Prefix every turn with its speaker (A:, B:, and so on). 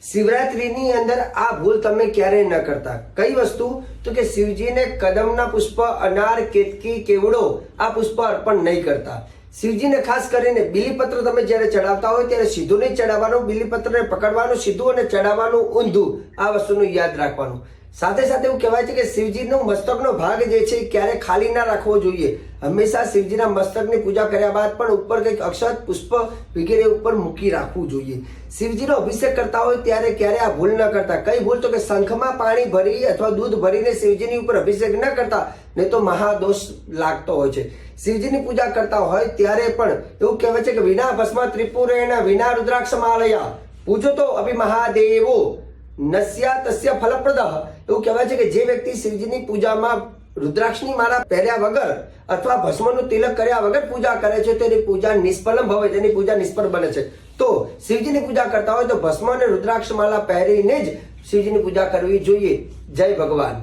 A: શિવરાત્રીની અંદર આ ભૂલ તમે ક્યારેય ન કરતા. કઈ વસ્તુ? તો કે શિવજીને કદમના પુષ્પ, અનાર, કેતકી, કેવડો આ પુષ્પ અર્પણ નહીં કરતા. શિવજીને ખાસ કરીને બીલીપત્ર તમે જ્યારે ચડાવતા હોય ત્યારે સીધું નહીં ચડાવવાનું, બીલીપત્રને પકડવાનું સીધું અને ચડાવવાનું ઊંધું. આ વસ્તુનું યાદ રાખવાનું. સાથે સાથે એવું કહેવાય છે કે શિવજીનો મસ્તકનો ભાગ જે છે એ ક્યારે ખાલી ના રાખવો જોઈએ. હંમેશા શિવજીના મસ્તકની પૂજા કર્યા બાદ પણ ઉપર કંઈક અક્ષત, પુષ્પ વગેરે ઉપર મૂકી રાખવું જોઈએ. શિવજીનો અભિષેક કરતા હોય ત્યારે ક્યારે આ ભૂલ ન કરતા. કઈ ભૂલ? તો કે શંખમાં પાણી ભરી અથવા દૂધ ભરીને શિવજીની ઉપર અભિષેક ન કરતા, નહીં તો મહાદોષ લાગતો હોય છે. શિવજીની પૂજા કરતા હોય ત્યારે પણ એવું કહેવાય છે કે વિના ભસ્મ ત્રિપુરેણ વિના રુદ્રાક્ષમાલયા પૂજો તો અભિ મહાદેવો નસ્યા તસ્ય ફલપ્રદ. એવું કહેવાય છે કે જે વ્યક્તિ શિવજીની પૂજામાં રુદ્રાક્ષની માળા પહેર્યા વગર અથવા ભસ્મનું તિલક કર્યા વગર પૂજા કરે છે તેની પૂજા નિષ્ફલમ ભવે, તેની પૂજા નિષ્ફળ બને છે. તો શિવજીની પૂજા કરતા હોય તો ભસ્મ અને રુદ્રાક્ષ માળા પહેરીને જ શિવજીની પૂજા કરવી જોઈએ. જય ભગવાન.